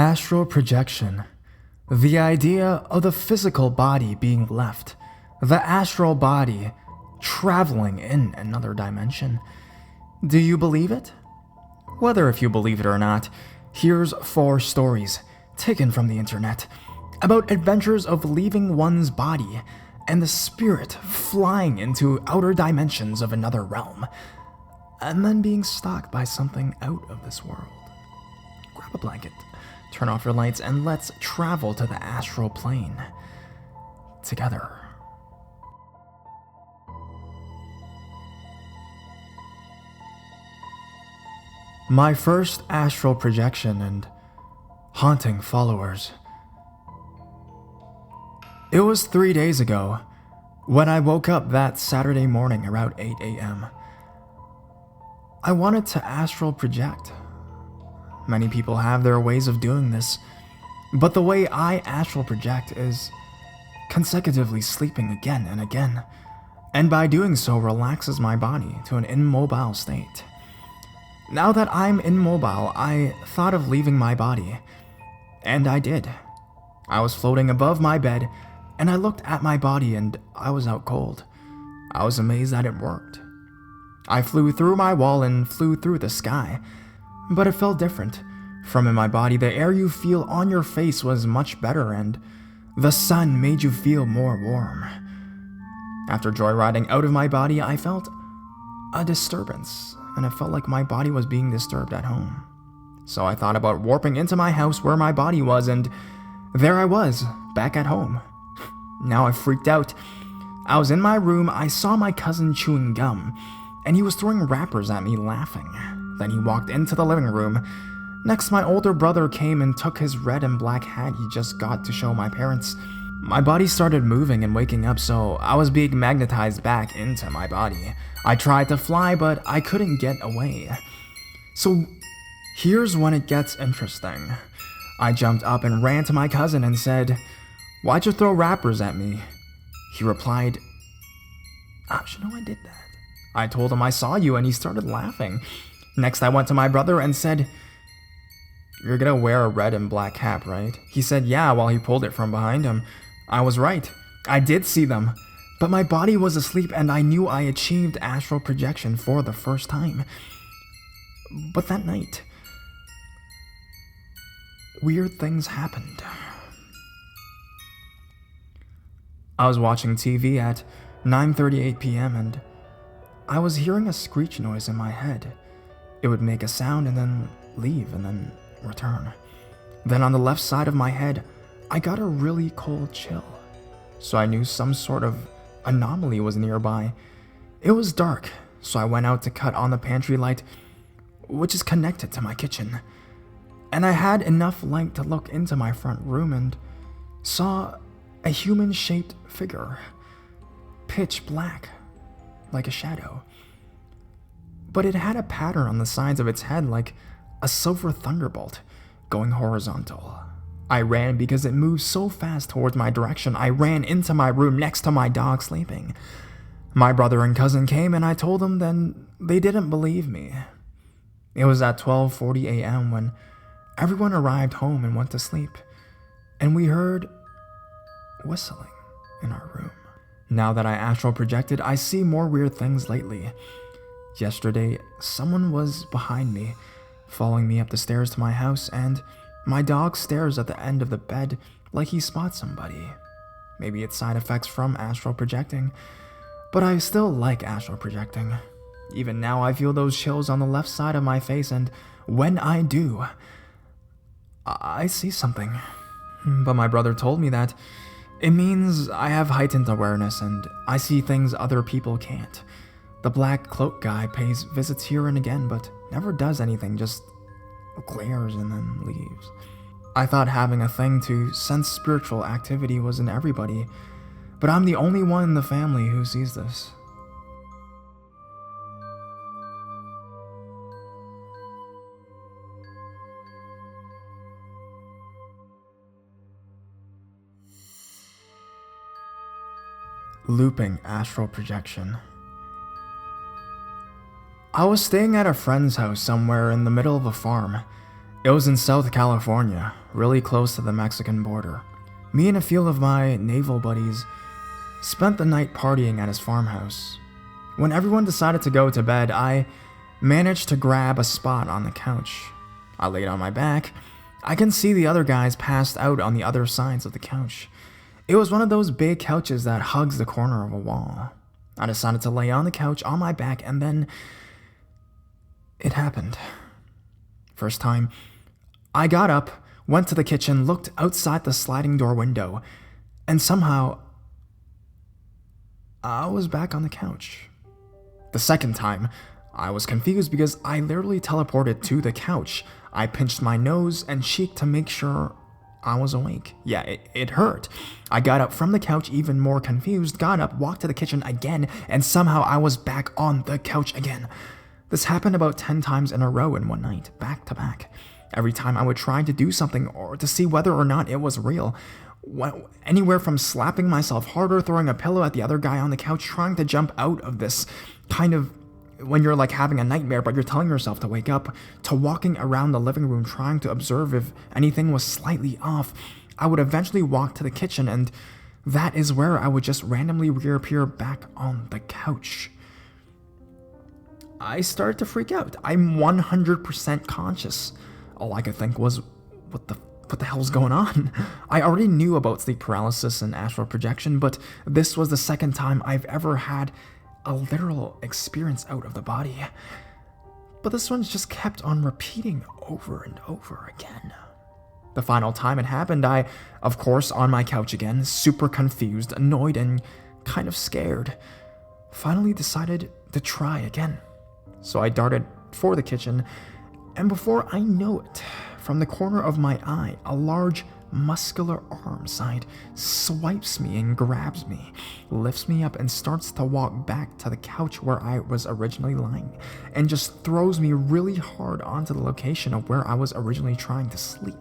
Astral projection. The idea of the physical body being left, the astral body traveling in another dimension. Do you believe it? Whether if you believe it or not, here's 4 stories taken from the internet about adventures of leaving one's body and the spirit flying into outer dimensions of another realm, and then being stalked by something out of this world. Grab a blanket, turn off your lights, and let's travel to the astral plane together. My first astral projection and haunting followers. It was 3 days ago when I woke up that Saturday morning around 8 a.m. I wanted to astral project. Many people have their ways of doing this, but the way I astral project is consecutively sleeping again and again, and by doing so relaxes my body to an immobile state. Now that I'm immobile, I thought of leaving my body, and I did. I was floating above my bed, and I looked at my body and I was out cold. I was amazed that it worked. I flew through my wall and flew through the sky, but it felt different. From in my body, the air you feel on your face was much better, and the sun made you feel more warm. After joyriding out of my body, I felt a disturbance, and it felt like my body was being disturbed at home. So I thought about warping into my house where my body was, and there I was, back at home. Now I freaked out. I was in my room, I saw my cousin chewing gum, and he was throwing wrappers at me laughing. Then he walked into the living room. Next, my older brother came and took his red and black hat he just got to show my parents. My body started moving and waking up, so I was being magnetized back into my body. I tried to fly, but I couldn't get away. So here's when it gets interesting. I jumped up and ran to my cousin and said, "Why'd you throw wrappers at me?" He replied, "I did that." I told him I saw you, and he started laughing. Next, I went to my brother and said, "You're gonna wear a red and black cap, right?" He said, "Yeah," while he pulled it from behind him. I was right. I did see them, but my body was asleep, and I knew I achieved astral projection for the first time. But that night, weird things happened. I was watching TV at 9:38 p.m. and I was hearing a screech noise in my head. It would make a sound and then leave and then return. Then on the left side of my head, I got a really cold chill. So I knew some sort of anomaly was nearby. It was dark, so I went out to cut on the pantry light, which is connected to my kitchen. And I had enough light to look into my front room and saw a human-shaped figure, pitch black, like a shadow. But it had a pattern on the sides of its head like a silver thunderbolt going horizontal. I ran because it moved so fast towards my direction. I ran into my room next to my dog sleeping. My brother and cousin came and I told them, then they didn't believe me. It was at 12:40 a.m. when everyone arrived home and went to sleep, and we heard whistling in our room. Now that I astral projected, I see more weird things lately. Yesterday, someone was behind me, following me up the stairs to my house, and my dog stares at the end of the bed like he spots somebody. Maybe it's side effects from astral projecting, but I still like astral projecting. Even now, I feel those chills on the left side of my face, and when I do, I see something. But my brother told me that it means I have heightened awareness and I see things other people can't. The black cloak guy pays visits here and again, but never does anything, just glares and then leaves. I thought having a thing to sense spiritual activity was in everybody, but I'm the only one in the family who sees this. Looping astral projection. I was staying at a friend's house somewhere in the middle of a farm. It was in South California, really close to the Mexican border. Me and a few of my naval buddies spent the night partying at his farmhouse. When everyone decided to go to bed, I managed to grab a spot on the couch. I laid on my back. I can see the other guys passed out on the other sides of the couch. It was one of those big couches that hugs the corner of a wall. I decided to lay on the couch on my back, and then it happened. First time, I got up, went to the kitchen, looked outside the sliding door window, and somehow I was back on the couch. The second time, I was confused because I literally teleported to the couch. I pinched my nose and cheek to make sure I was awake. Yeah, it hurt. I got up from the couch even more confused, got up, walked to the kitchen again, and somehow I was back on the couch again. This happened about 10 times in a row in one night, back to back. Every time I would try to do something or to see whether or not it was real. Anywhere from slapping myself harder, throwing a pillow at the other guy on the couch, trying to jump out of this kind of when you're like having a nightmare but you're telling yourself to wake up, to walking around the living room trying to observe if anything was slightly off. I would eventually walk to the kitchen, and that is where I would just randomly reappear back on the couch. I started to freak out. I'm 100% conscious. All I could think was, what the hell's going on? I already knew about sleep paralysis and astral projection, but this was the second time I've ever had a literal experience out of the body. But this one's just kept on repeating over and over again. The final time it happened, I, of course, on my couch again, super confused, annoyed, and kind of scared, finally decided to try again. So I darted for the kitchen, and before I know it, from the corner of my eye, a large, muscular arm side swipes me and grabs me, lifts me up, and starts to walk back to the couch where I was originally lying, and just throws me really hard onto the location of where I was originally trying to sleep.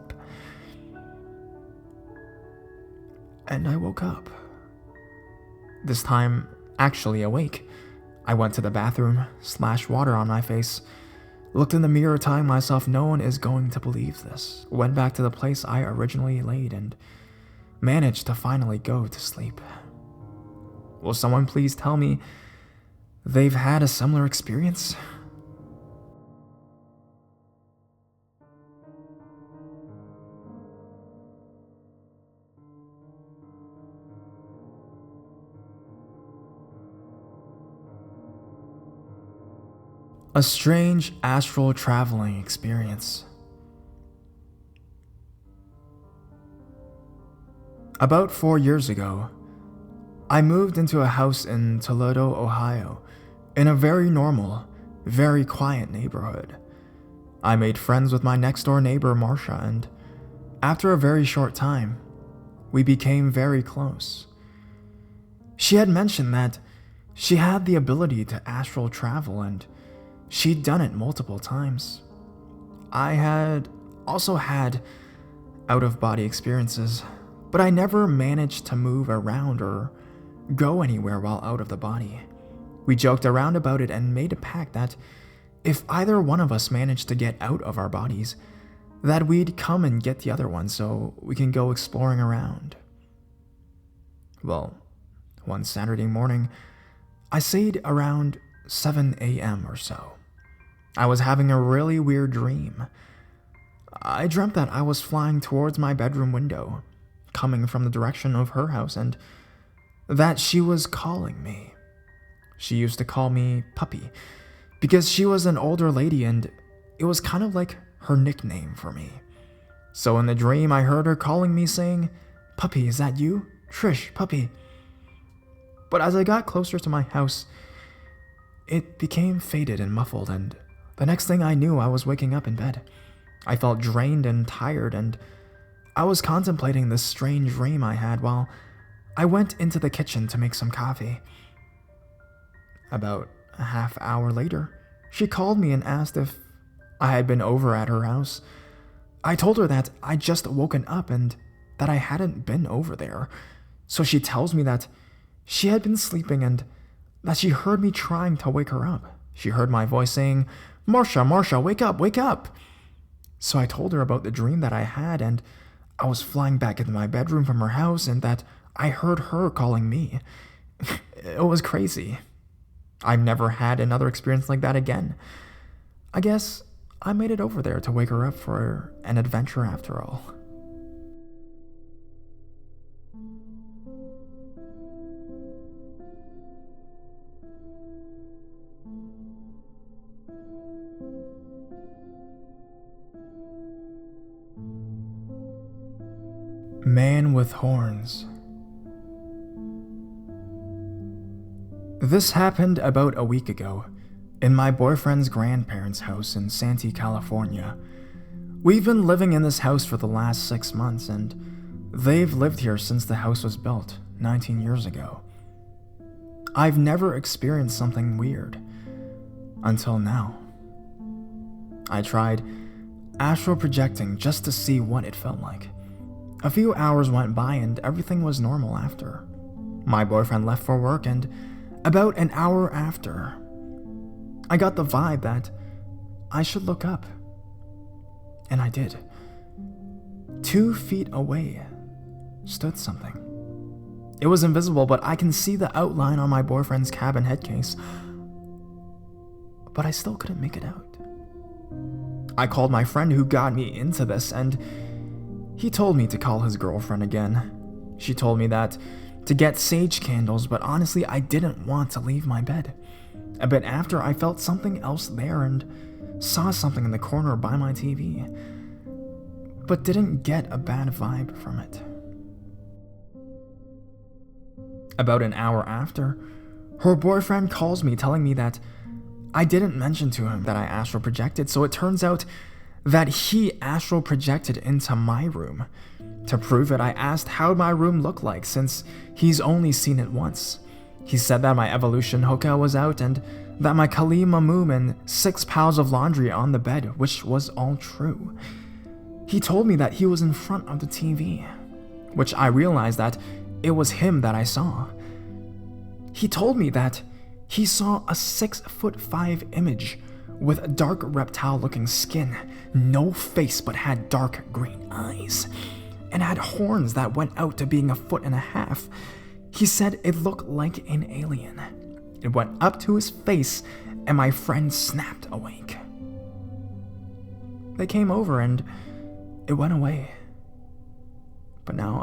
And I woke up. This time, actually awake. I went to the bathroom, splashed water on my face, looked in the mirror telling myself no one is going to believe this, went back to the place I originally laid, and managed to finally go to sleep. Will someone please tell me they've had a similar experience? A strange astral traveling experience. About 4 years ago, I moved into a house in Toledo, Ohio, in a very normal, very quiet neighborhood. I made friends with my next door neighbor, Marcia, and after a very short time, we became very close. She had mentioned that she had the ability to astral travel, and she'd done it multiple times. I had also had out-of-body experiences, but I never managed to move around or go anywhere while out of the body. We joked around about it and made a pact that if either one of us managed to get out of our bodies, that we'd come and get the other one so we can go exploring around. Well, one Saturday morning, I stayed around 7 a.m. or so. I was having a really weird dream. I dreamt that I was flying towards my bedroom window, coming from the direction of her house, and that she was calling me. She used to call me Puppy, because she was an older lady and it was kind of like her nickname for me. So in the dream, I heard her calling me saying, "Puppy, is that you? Trish, Puppy." But as I got closer to my house, it became faded and muffled, and the next thing I knew, I was waking up in bed. I felt drained and tired, and I was contemplating this strange dream I had while I went into the kitchen to make some coffee. About a half hour later, she called me and asked if I had been over at her house. I told her that I'd just woken up and that I hadn't been over there. So she tells me that she had been sleeping and that she heard me trying to wake her up. She heard my voice saying, Marcia, wake up, wake up." So I told her about the dream that I had, and I was flying back into my bedroom from her house, and that I heard her calling me. It was crazy. I've never had another experience like that again. I guess I made it over there to wake her up for an adventure after all. Man with horns. This happened about a week ago in my boyfriend's grandparents' house in Santee, California. We've been living in this house for the last 6 months, and they've lived here since the house was built 19 years ago. I've never experienced something weird until now. I tried astral projecting just to see what it felt like. A few hours went by and everything was normal after. My boyfriend left for work, and about an hour after, I got the vibe that I should look up. And I did. 2 feet away stood something. It was invisible, but I can see the outline on my boyfriend's cabin headcase. But I still couldn't make it out. I called my friend who got me into this, and he told me to call his girlfriend again. She told me that to get sage candles, but honestly, I didn't want to leave my bed. A bit after, I felt something else there and saw something in the corner by my TV, but didn't get a bad vibe from it. About an hour after, her boyfriend calls me telling me that I didn't mention to him that I astral projected, so it turns out that he astral projected into my room. To prove it, I asked how my room looked like since he's only seen it once. He said that my evolution hookah was out and that my Kali Mamoom and 6 piles of laundry on the bed, which was all true. He told me that he was in front of the TV, which I realized that it was him that I saw. He told me that he saw a 6'5" image with dark reptile-looking skin, no face but had dark green eyes, and had horns that went out to being 1.5 feet. He said it looked like an alien. It went up to his face, and my friend snapped awake. They came over and it went away. But now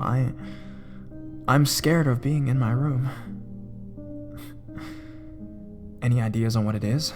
I'm scared of being in my room. Any ideas on what it is?